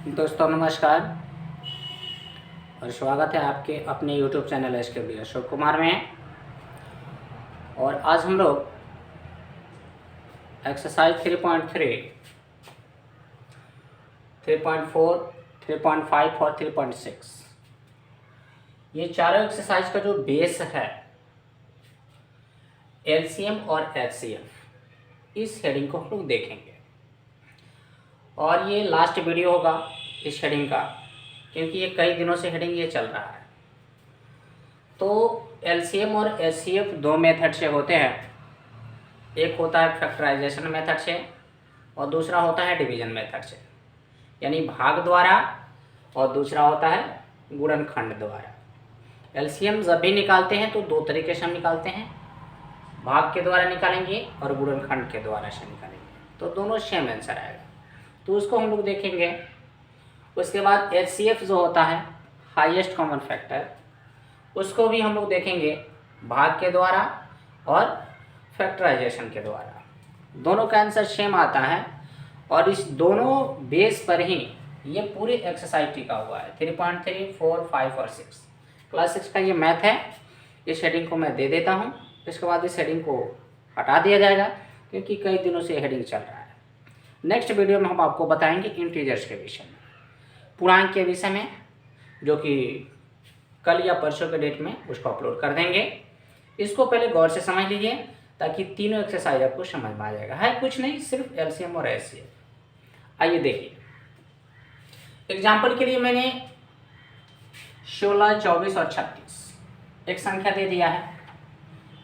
दोस्तों नमस्कार और स्वागत है आपके अपने YouTube channel SKB Ashok Kumar में। और आज हम लोग एक्सरसाइज 3.3, 3.4, 3.5 और 3.6 ये चारों एक्सरसाइज का जो बेस है LCM और HCF, इस हेडिंग को हम लोग देखेंगे। और ये लास्ट वीडियो होगा इस हेडिंग का, क्योंकि ये कई दिनों से हेडिंग ये चल रहा है। तो LCM और HCF दो मेथड से होते हैं। एक होता है फैक्टराइजेशन मेथड से और दूसरा होता है डिवीजन मेथड से, यानी भाग द्वारा, और दूसरा होता है गुणनखंड द्वारा। LCM जब भी निकालते हैं तो दो तरीके से हम निकालते हैं, भाग के द्वारा निकालेंगे और गुणनखंड के द्वारा से निकालेंगे, तो दोनों सेम आंसर आएगा। तो उसको हम लोग देखेंगे। उसके बाद HCF जो होता है हाईएस्ट कॉमन फैक्टर, उसको भी हम लोग देखेंगे भाग के द्वारा और फैक्टराइजेशन के द्वारा। दोनों का आंसर सेम आता है और इस दोनों बेस पर ही ये पूरी एक्सरसाइज टिका हुआ है। 3.3, 4, 5 और 6 क्लास 6 का ये मैथ है। इस हेडिंग को मैं दे देता हूँ, इसके बाद इस हेडिंग को हटा दिया जाएगा क्योंकि कई दिनों से हेडिंग चल रहा है। नेक्स्ट वीडियो में हम आपको बताएंगे इंटीजर्स के विषय में, पूर्णांक के विषय में, जो कि कल या परसों के डेट में उसको अपलोड कर देंगे। इसको पहले गौर से समझ लीजिए ताकि तीनों एक्सरसाइज आपको समझ में आ जाएगा। है कुछ नहीं, सिर्फ LCM और HCF। आइए देखिए, एग्जाम्पल के लिए मैंने 16, 24 और 36 एक संख्या दे दिया है।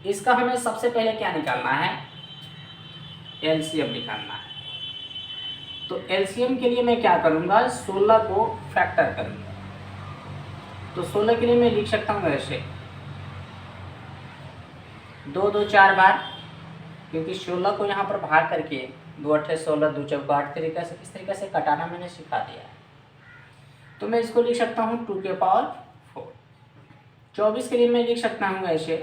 इसका हमें सबसे पहले क्या निकालना है? LCM निकालना है। तो LCM के लिए मैं क्या करूँगा? 16 को फैक्टर करूँगा। तो 16 के लिए मैं लिख सकता हूँ ऐसे 2 2 4 बार, क्योंकि 16 को यहाँ पर भाग करके 2 8 16, 2 4 8 तरीके से, इस तरीके से कटाना मैंने सिखा दिया है। तो मैं इसको लिख सकता हूँ 2 के पावर 4। 24 के लिए मैं लिख सकता हूँ ऐसे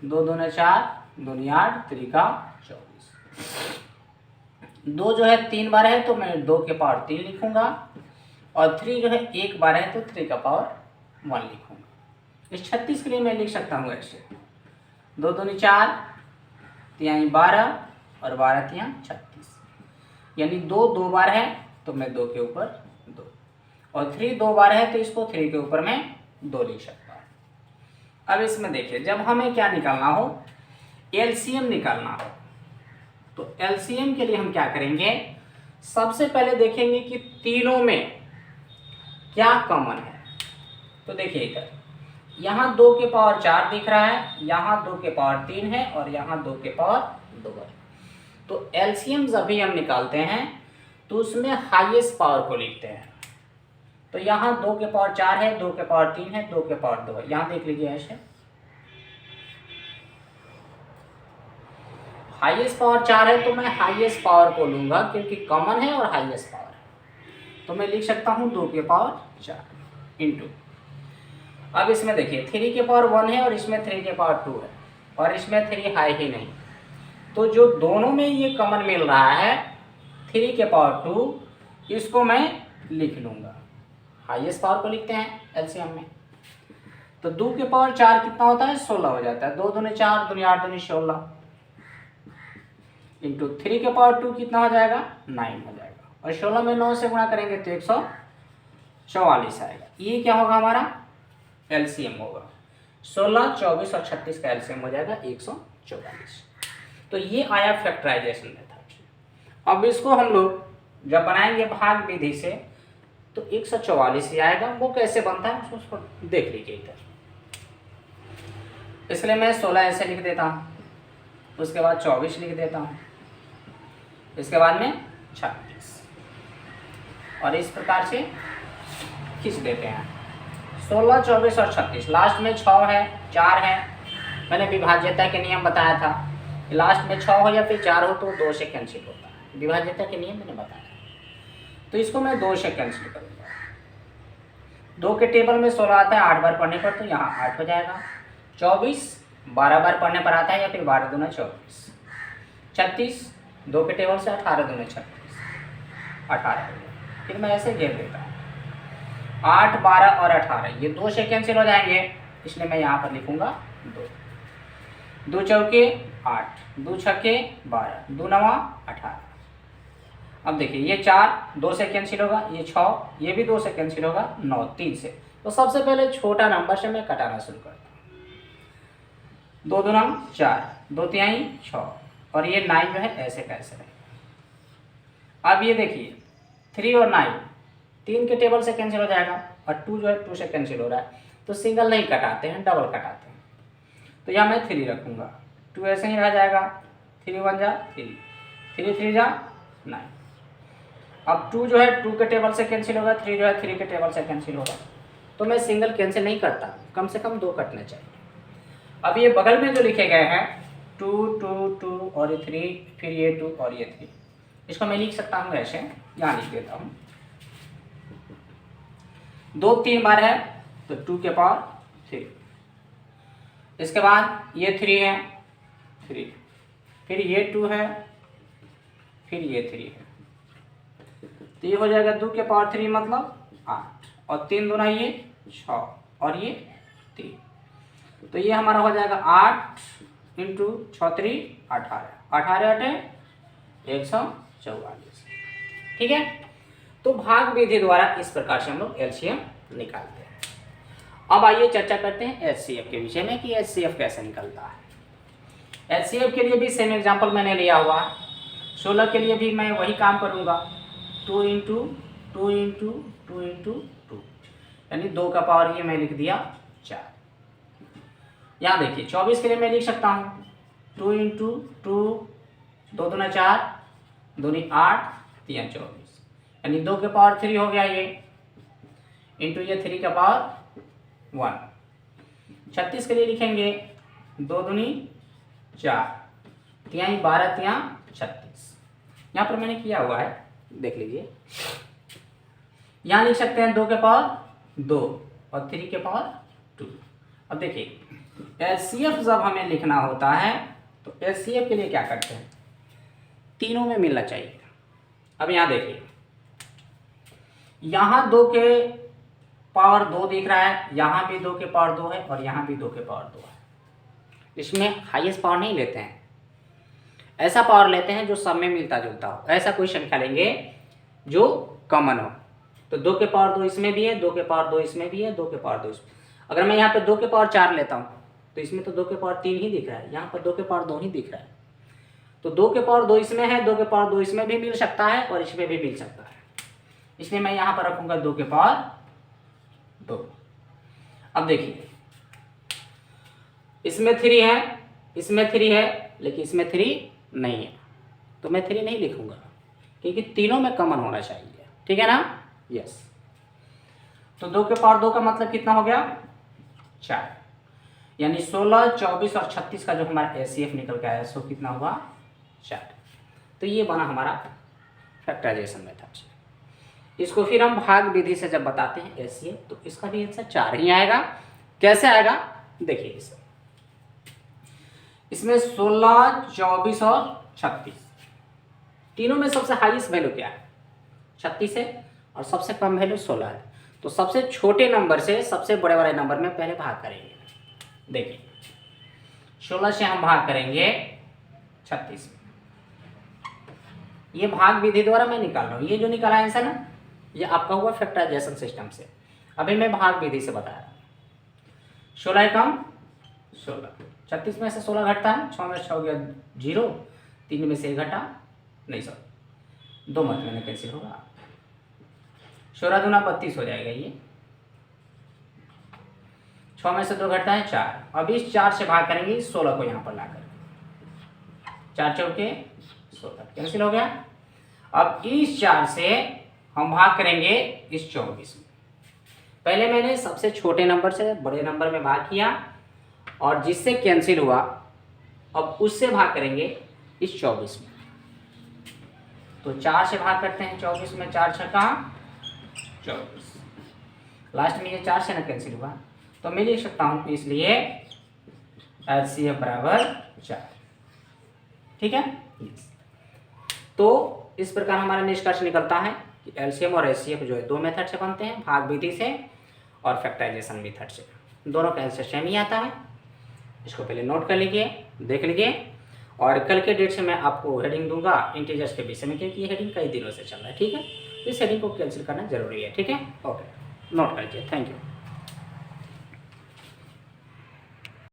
2 2 4, 2 8 त्रिका 24। 2 जो है 3 बार है तो मैं 2 के पावर 3 लिखूंगा, और 3 जो है 1 बार है तो 3 का पावर 1 लिखूंगा। इस 36 के लिए मैं लिख सकता हूँ ऐसे 2 2 4, 3 12 और 12 3 36, यानी 2 2 बार है तो मैं 2 के ऊपर 2, और 3 2 बार है तो इसको 3 के ऊपर मैं 2 लिख सकता हूँ। अब इसमें देखिए, जब हमें क्या निकालना हो? LCM निकालना हो। तो LCM के लिए हम क्या करेंगे? सबसे पहले देखेंगे कि तीनों में क्या कॉमन है। तो देखिए इधर, यहाँ 2 के पावर 4 दिख रहा है, यहाँ 2 के पावर 3 है और यहाँ 2 के पावर 2 है। तो LCM जब भी हम निकालते हैं तो उसमें हाईएस्ट पावर को लिखते हैं। तो यहाँ 2 के पावर 4 है, 2 के पावर 3 है, 2 के पावर 2 है। यहाँ देख लीजिए ऐसे हाईएस्ट पावर 4 है तो मैं हाईएस्ट पावर को लूंगा क्योंकि कॉमन है और हाईएस्ट पावर है। तो मैं लिख सकता हूँ 2 के पावर 4 इंटू। अब इसमें देखिए 3 के पावर 1 है और इसमें 3 के पावर 2 है, और इसमें 3 है ही नहीं। तो जो दोनों में ये कॉमन मिल रहा है 3 के पावर 2, इसको मैं लिख लूँगा। हाईएस्ट पावर को लिखते हैं LCM में। तो 2 के पावर 4 कितना होता है? 16 हो जाता है। 2 दूनी 4, दूनी 8, दूनी 16 इंटू 3 के पावर 2 कितना हो जाएगा? 9 हो जाएगा, और 16 में 9 से गुणा करेंगे तो 144 आएगा। ये क्या होगा? हमारा LCM होगा। 16, 24 और 36 का LCM हो जाएगा 144। तो ये आया फैक्टराइजेशन मेथड। अब इसको हम लोग जब बनाएंगे भाग विधि से तो 144 ही आएगा। वो कैसे बनता है उसको देख लीजिए इधर। इसलिए मैं 16 ऐसे लिख देता हूँ, उसके बाद 24 लिख देता हूँ, इसके बाद में 36, और इस प्रकार से खींच देते हैं। 16, 24 और 36, लास्ट में 6 है, 4 है। मैंने विभाज्यता के नियम बताया था, लास्ट में 6 हो या फिर 4 हो तो 2 से कैंसिल होता है। विभाज्यता के नियम मैंने बताया, तो इसको मैं 2 से कैंसिल करूँगा। 2 के टेबल में 16 आता है 8 बार पढ़ने पर, तो यहाँ 8 हो जाएगा। 24 12 बार पढ़ने पर आता है, या फिर 12 दूना 24। 36 2 के टेबल से 18 दूना 36, 18 हो गया। फिर मैं ऐसे घेर देता हूँ। 8, 12 और 18 ये 2 से कैंसिल हो जाएंगे, इसलिए मैं यहाँ पर लिखूंगा 2। 2 चौके 8, 2 छक्के 12, 2 नवा 18। अब देखिए ये 4 2 से कैंसिल होगा, ये 6 ये भी 2 से कैंसिल होगा, 9 3 से। तो सबसे पहले छोटा नंबर से मैं कटाना शुरू करता हूँ। 2 दूना 4, 2 तिहाई 6 और ये 9 जो है ऐसे कैसे है। अब ये देखिए 3 और 9 3 के टेबल से कैंसिल हो जाएगा और 2 जो है 2 से कैंसिल हो रहा है, तो सिंगल नहीं कटाते हैं, डबल कटाते हैं। तो यहाँ मैं 3 रखूँगा, 2 ऐसे ही रह जाएगा, 3 1 जा 3, 3 3 जा 9। अब 2 जो है 2 के टेबल से कैंसिल होगा, 3 जो है 3 के टेबल से कैंसिल होगा, तो मैं सिंगल कैंसिल नहीं करता, कम से कम 2 कटने चाहिए। अब ये बगल में जो लिखे गए हैं 2 2 2 और ये 3, फिर ये 2 और ये 3, इसको मैं लिख सकता हूँ ऐसे, यहाँ लिख देता हूँ। 2 3 बार है तो 2 के पावर 3, इसके बाद ये 3 है 3, फिर ये 2 है, फिर ये 3 है, तो ये हो जाएगा 2 के पावर 3 मतलब 8 और 3 दूना ये 6 और ये 3, तो ये हमारा हो जाएगा 8 इंटू 6 3 18, 18 8 144। ठीक है, तो भाग विधि द्वारा इस प्रकार से हम लोग एलसीएम निकालते हैं। अब आइए चर्चा करते हैं एचसीएफ के विषय में कि एचसीएफ कैसे निकलता है। एचसीएफ के लिए भी सेम एग्जांपल मैंने लिया हुआ है। 16 के लिए भी मैं वही काम करूँगा, 2 इंटू 2 इंटू 2 इंटू 2, यानी 2 का पावर ये मैं लिख दिया 4। यहाँ देखिए 24 के लिए मैं लिख सकता हूँ 2 इंटू 2, 2 दूना 4, 2 दूनी 8, 3 24, यानी 2 के पावर 3 हो गया ये, इंटू ये 3 का पावर 1। 36 के लिए लिखेंगे 2 दूनी 4, 3 12, 3 36। यहाँ पर मैंने किया हुआ है, देख लीजिए। यहाँ लिख सकते हैं 2 के पावर 2 और 3 के पावर 2। अब देखिए एचसीएफ जब हमें लिखना होता है तो एचसीएफ के लिए क्या करते हैं, तीनों में मिलना चाहिए। अब यहाँ देखिए, यहाँ 2 के पावर 2 दिख रहा है, यहाँ भी 2 के पावर 2 है और यहाँ भी 2 के पावर 2 है। इसमें हाईएस्ट पावर नहीं लेते हैं, ऐसा पावर लेते हैं जो सब में मिलता जुलता हो। ऐसा कोई संख्या लेंगे जो कॉमन हो, तो 2 के पावर 2 इसमें भी है, 2 के पावर 2 इसमें भी है, 2 के पावर 2 इसमें। अगर मैं यहाँ पे 2 के पावर 4 लेता हूँ तो इसमें तो 2 के पावर 3 ही दिख रहा है, यहाँ पर 2 के पावर 2 ही दिख रहा है। तो 2 के पावर 2 इसमें है, 2 के पावर 2 इसमें भी मिल सकता है और इसमें भी मिल सकता है, इसलिए मैं यहाँ पर रखूँगा 2 के पावर 2। अब देखिए इसमें 3 है, इसमें 3 है, लेकिन इसमें 3 नहीं है, तो मैं 3 नहीं लिखूँगा क्योंकि तीनों में कॉमन होना चाहिए। ठीक है ना, यस। तो 2 के पावर 2 का मतलब कितना हो गया 4, यानी 16 24 और 36 का जो हमारा एचसीएफ निकल के आया सो कितना हुआ 4। तो ये बना हमारा फैक्टराइजेशन मेथड। इसको फिर हम भाग विधि से जब बताते हैं एचसीएफ तो इसका भी आंसर 4 ही आएगा। कैसे आएगा देखिए, इसे इसमें 16 24 और 36 तीनों में सबसे हाईएस्ट वैल्यू क्या है 36 है और सबसे कम वैल्यू 16 है। तो सबसे छोटे नंबर से सबसे बड़े वाले नंबर में पहले भाग करेंगे। देखिए 16 से हम भाग करेंगे 36 में, ये भाग विधि द्वारा मैं निकाल रहा हूँ। ये जो निकाला है आंसर ना, ये आपका हुआ फैक्टराइजेशन सिस्टम से। अभी मैं भाग विधि से बता रहा हूँ। 16 कम 16, 36 में से 16 घटता है, 6 में 6 हो गया 0, 3 में से 1 घटा, नहीं सॉरी 2 मत मैंने कैंसिल होगा, 16 दूना 32 हो जाएगा। ये 6 में से 2 घटता है 4। अब इस 4 से भाग करेंगे 16 को यहाँ पर लाकर, 4 चौके 16 कैंसिल हो गया। अब इस 4 से हम भाग करेंगे इस 24 में। पहले मैंने सबसे छोटे नंबर से बड़े नंबर में भाग किया और जिससे कैंसिल हुआ अब उससे भाग करेंगे इस 24 में। तो 4 से भाग करते हैं 24 में, 4 छक्का 24, लास्ट में ये 4 से ना कैंसिल हुआ तो मैं लिख सकता हूँ, इसलिए एचसीएफ बराबर 4। ठीक है, तो इस प्रकार हमारा निष्कर्ष निकलता है कि एलसीएम और एचसीएफ जो है 2 मेथड से बनते हैं, भाग विधि से और फैक्टराइजेशन मेथड से। दोनों का आंसर सेम ही आता है। इसको पहले नोट कर लीजिए, देख लीजिए, और कल के डेट से मैं आपको हेडिंग दूंगा इंटीजर्स के विषय में, क्योंकि ये हेडिंग कई दिनों से चल रहा है। ठीक है, इस हेडिंग को कैंसिल करना जरूरी है। ठीक है, ओके, नोट कर लीजिए। Thank you.